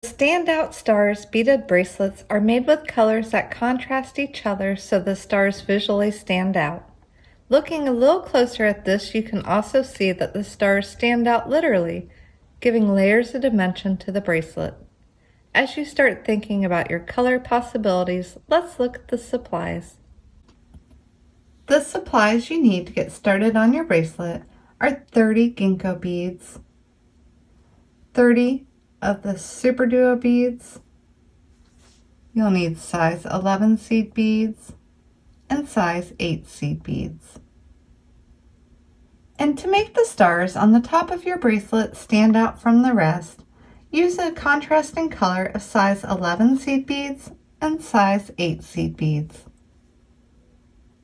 Standout stars beaded bracelets are made with colors that contrast each other so the stars visually stand out. Looking a little closer at this, you can also see that the stars stand out literally, giving layers of dimension to the bracelet. As you start thinking about your color possibilities, let's look at the supplies. The supplies you need to get started on your bracelet are 30 Ginkgo beads, 30 of the Superduo beads. You'll need size 11 seed beads and size 8 seed beads. And to make the stars on the top of your bracelet stand out from the rest, use a contrasting color of size 11 seed beads and size 8 seed beads.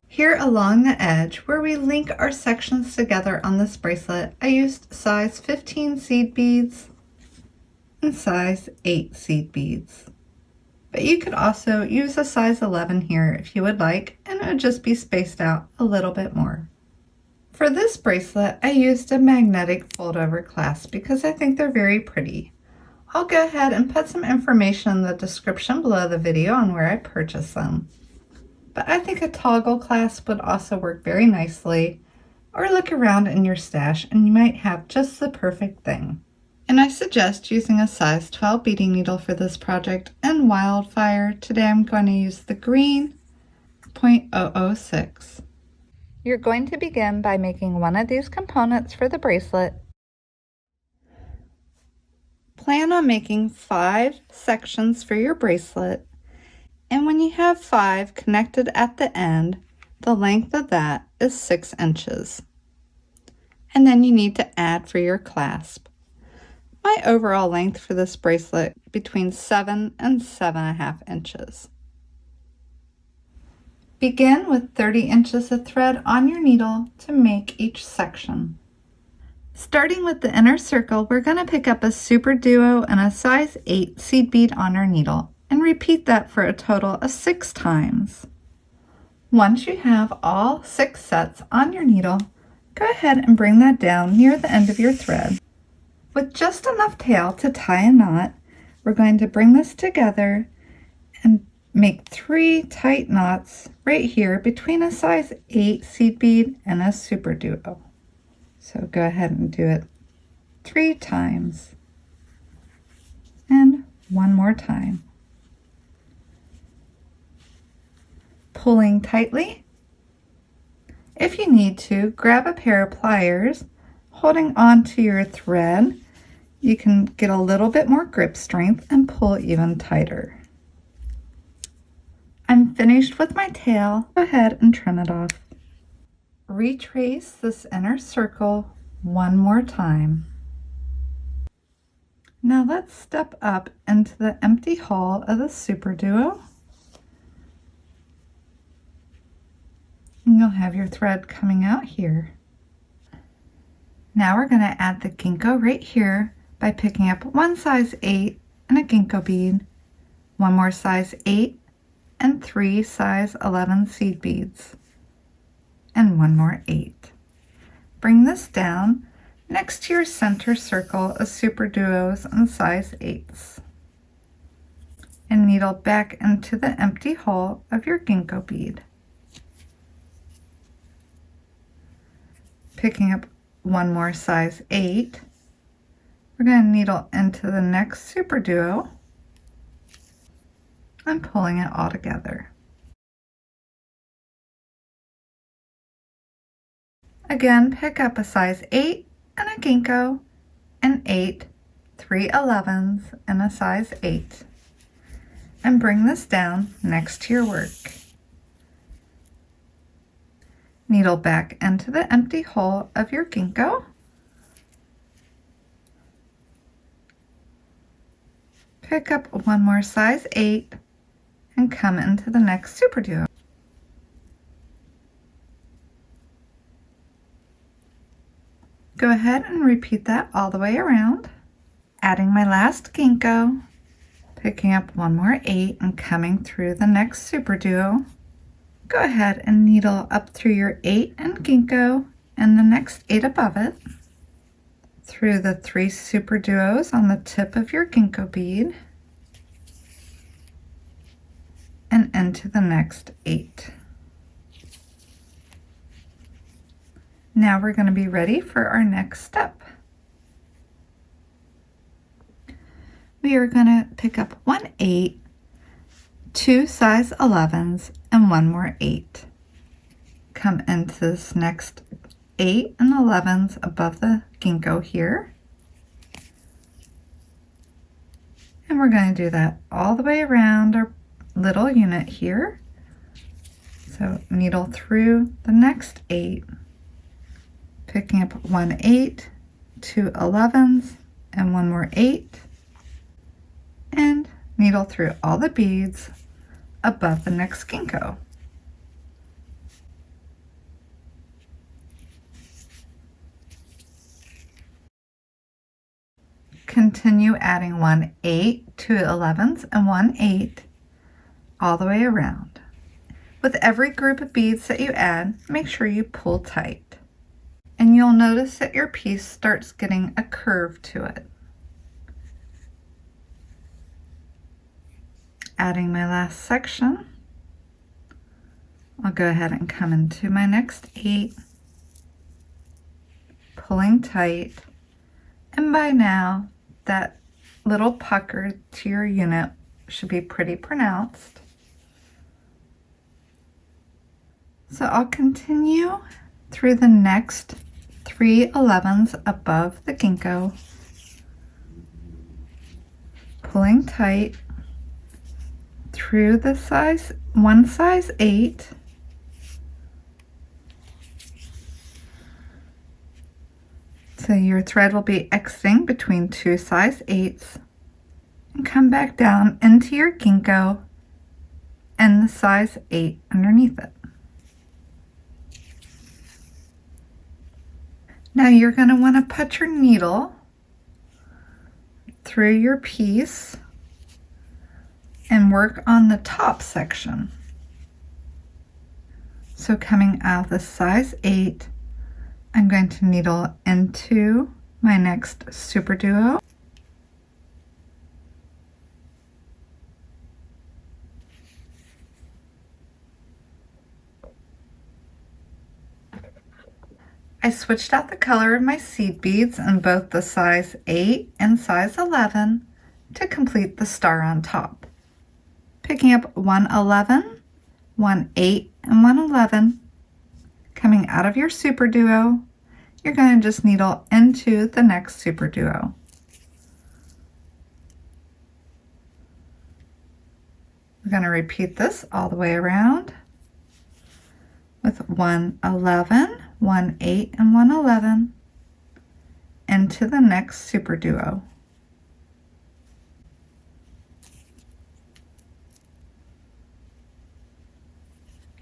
Here along the edge where we link our sections together on this bracelet, I used size 15 seed beads and size 8 seed beads. But you could also use a size 11 here if you would like, and it would just be spaced out a little bit more. For this bracelet, I used a magnetic fold-over clasp because I think they're very pretty. I'll go ahead and put some information in the description below the video on where I purchased them. But I think a toggle clasp would also work very nicely, or look around in your stash and you might have just the perfect thing. And I suggest using a size 12 beading needle for this project and Wildfire. Today I'm going to use the green 0.006. You're going to begin by making one of these components for the bracelet. Plan on making 5 sections for your bracelet, and when you have 5 connected at the end, the length of that is 6 inches. And then you need to add for your clasp. My overall length for this bracelet between 7 and 7.5 inches. Begin with 30 inches of thread on your needle to make each section. Starting with the inner circle, we're going to pick up a Superduo and a size 8 seed bead on our needle and repeat that for a total of 6 times. Once you have all 6 sets on your needle, go ahead and bring that down near the end of your thread. With just enough tail to tie a knot, we're going to bring this together and make 3 tight knots right here between a size 8 seed bead and a Superduo. So go ahead and do it 3 times and 1 more time. Pulling tightly. If you need to, grab a pair of pliers, holding on to your thread. You can get a little bit more grip strength and pull even tighter. I'm finished with my tail. Go ahead and trim it off. Retrace this inner circle 1 more time. Now let's step up into the empty hole of the Superduo. And you'll have your thread coming out here. Now we're going to add the Ginkgo right here by picking up 1 size 8 and a Ginko bead, 1 more size 8 and 3 size 11 seed beads, and 1 more 8. Bring this down next to your center circle of Superduos and size 8s, and needle back into the empty hole of your Ginko bead. Picking up 1 more size 8, we're going to needle into the next Superduo and pulling it all together. Again, pick up a size 8 and a Ginkgo, and 8, 3 11s, and a size 8. And bring this down next to your work. Needle back into the empty hole of your Ginkgo. Pick up 1 more size 8 and come into the next Superduo. Go ahead and repeat that all the way around. Adding my last Ginkgo, picking up 1 more 8 and coming through the next Superduo. Go ahead and needle up through your 8 and Ginkgo and the next 8 above it, through the 3 Superduos on the tip of your Ginko bead, and into the next 8. Now we're going to be ready for our next step. We are going to pick up 1 8, 2 size 11s, and 1 more 8. Come into this next 8 and 11s above the ginkgo here. And we're going to do that all the way around our little unit here. So needle through the next 8, picking up 1 8, 2 11s, and 1 more 8, and needle through all the beads above the next ginkgo. Continue adding 1 8, 2 11s, and 1 8 all the way around. With every group of beads that you add, make sure you pull tight. And you'll notice that your piece starts getting a curve to it. Adding my last section, I'll go ahead and come into my next 8, pulling tight, and by now that little pucker to your unit should be pretty pronounced. So I'll continue through the next 3 11s above the ginkgo, pulling tight through the one size 8, so your thread will be exiting between 2 size 8s, and come back down into your ginkgo and the size 8 underneath it. Now you're going to want to put your needle through your piece and work on the top section. So coming out of the size 8, I'm going to needle into my next Superduo. I switched out the color of my seed beads in both the size 8 and size 11 to complete the star on top. Picking up 1 11, 1 8, and 1 11. Coming out of your Superduo, you're going to just needle into the next Superduo. We're going to repeat this all the way around with 1 11, 1 8, and 1 11 into the next Superduo.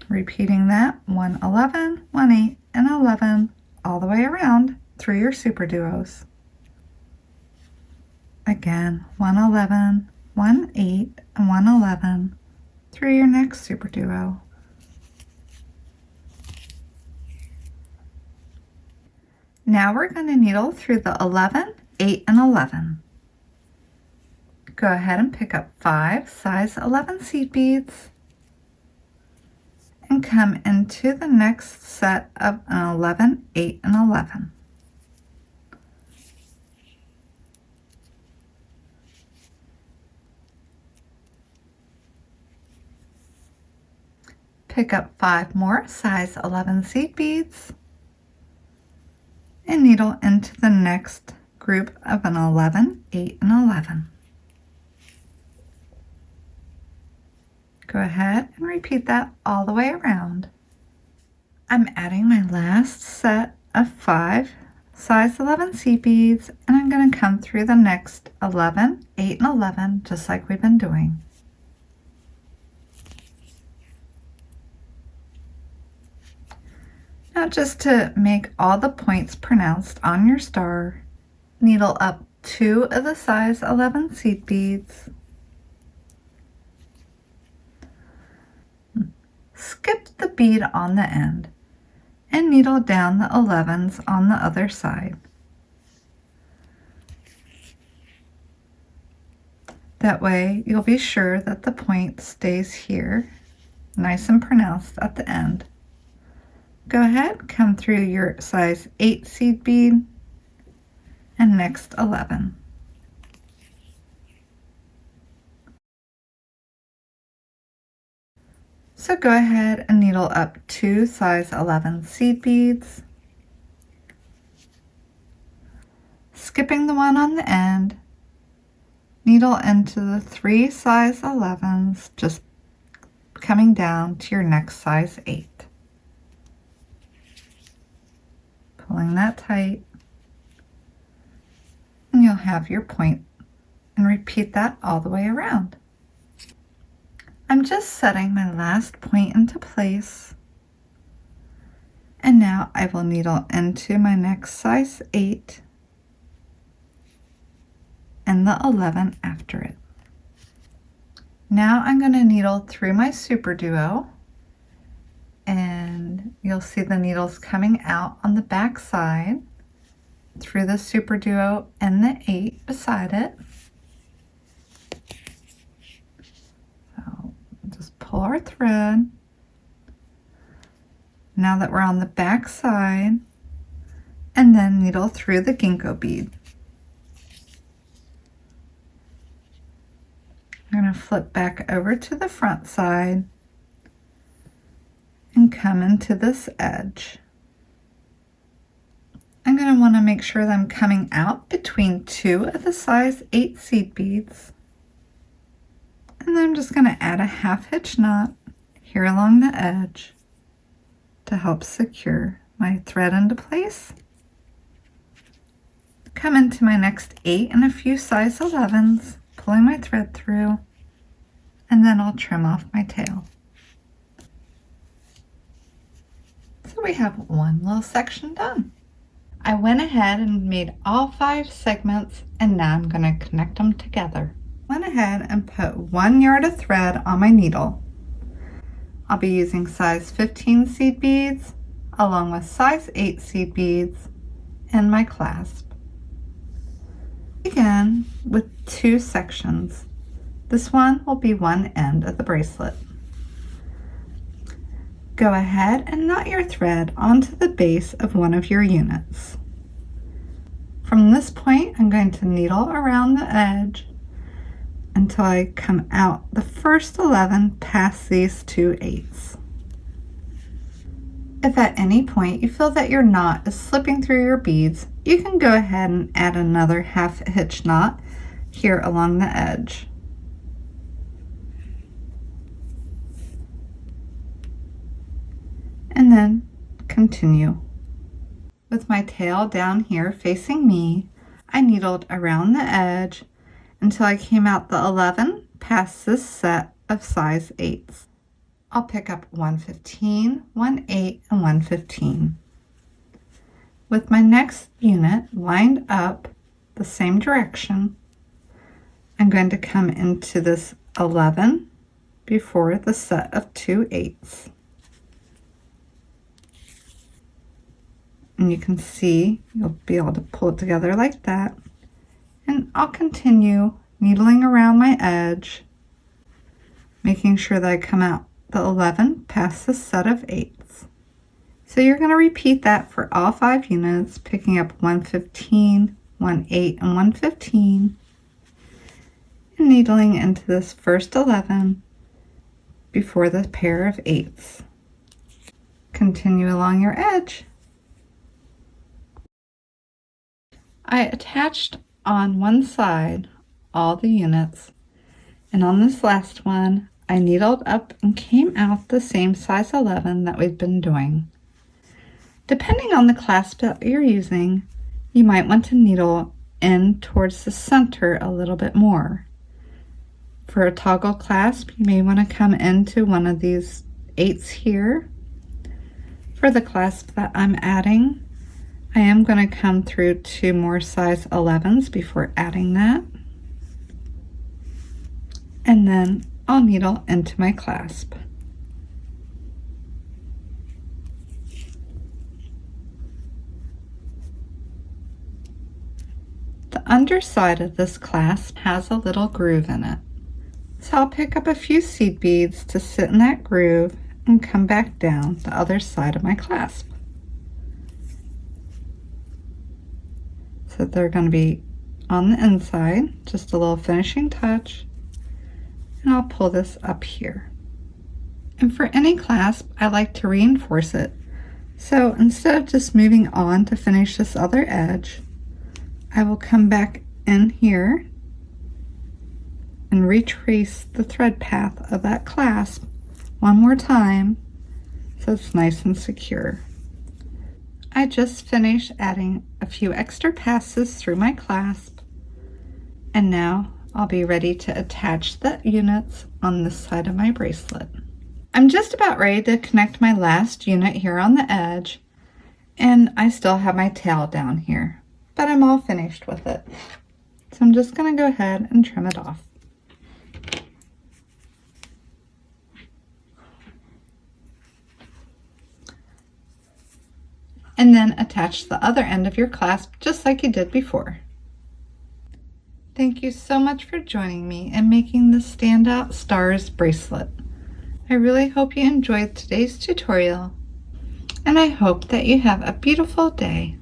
Repeating that 1 11, 1 8, and 11 all the way around through your Superduos. Again, 1 11, 1 8, and 1 11 through your next Superduo. Now we're going to needle through the 11, 8, and 11. Go ahead and pick up 5 size 11 seed beads and come into the next set of an 11, 8, and 11. Pick up 5 more size 11 seed beads and needle into the next group of an 11, 8, and 11. Go ahead and repeat that all the way around. I'm adding my last set of 5 size 11 seed beads, and I'm going to come through the next 11, 8, and 11 just like we've been doing. Now, just to make all the points pronounced on your star, needle up 2 of the size 11 seed beads, skip the bead on the end, and needle down the 11s on the other side. That way you'll be sure that the point stays here, nice and pronounced at the end. Go ahead, come through your size 8 seed bead and next 11. So go ahead and needle up 2 size 11 seed beads, skipping the one on the end, needle into the 3 size 11s, just coming down to your next size 8. Pulling that tight, and you'll have your point, and repeat that all the way around. I'm just setting my last point into place, and now I will needle into my next size 8 and the 11 after it. Now I'm going to needle through my Superduo, and you'll see the needles coming out on the back side through the Superduo and the 8 beside it. So just pull our thread. Now that we're on the back side, and then needle through the Ginkgo bead. I'm going to flip back over to the front side and come into this edge. I'm going to want to make sure that I'm coming out between 2 of the size 8 seed beads. And then I'm just going to add a half hitch knot here along the edge to help secure my thread into place. Come into my next 8 and a few size 11s, pulling my thread through, and then I'll trim off my tail. So we have one little section done. I went ahead and made all 5 segments, and now I'm going to connect them together. Went ahead and put 1 yard of thread on my needle. I'll be using size 15 seed beads along with size 8 seed beads and my clasp. Begin with 2 sections. This one will be one end of the bracelet. Go ahead and knot your thread onto the base of one of your units. From this point, I'm going to needle around the edge until I come out the first 11 past these 2 8s. If at any point you feel that your knot is slipping through your beads, you can go ahead and add another half hitch knot here along the edge. And then continue. With my tail down here facing me, I needled around the edge until I came out the 11 past this set of size 8s. I'll pick up 115, 18, and 115. With my next unit lined up the same direction, I'm going to come into this 11 before the set of 2 8s. And you can see you'll be able to pull it together like that. And I'll continue needling around my edge, making sure that I come out the 11 past the set of 8s. So you're going to repeat that for all 5 units, picking up 115, 18, and 115, and needling into this first 11 before the pair of 8s. Continue along your edge. I attached on one side all the units, and on this last one I needled up and came out the same size 11 that we've been doing. Depending on the clasp that you're using, you might want to needle in towards the center a little bit more. For a toggle clasp, you may want to come into one of these 8s here. For the clasp that I'm adding, I am going to come through 2 more size 11s before adding that. And then I'll needle into my clasp. The underside of this clasp has a little groove in it. So I'll pick up a few seed beads to sit in that groove and come back down the other side of my clasp. So they're going to be on the inside, just a little finishing touch, and I'll pull this up here. And for any clasp, I like to reinforce it. So instead of just moving on to finish this other edge, I will come back in here and retrace the thread path of that clasp one more time so it's nice and secure. I just finished adding a few extra passes through my clasp, and now I'll be ready to attach the units on this side of my bracelet. I'm just about ready to connect my last unit here on the edge, and I still have my tail down here, but I'm all finished with it. So I'm just going to go ahead and trim it off. And then attach the other end of your clasp just like you did before. Thank you so much for joining me in making the Standout Stars bracelet. I really hope you enjoyed today's tutorial, and I hope that you have a beautiful day.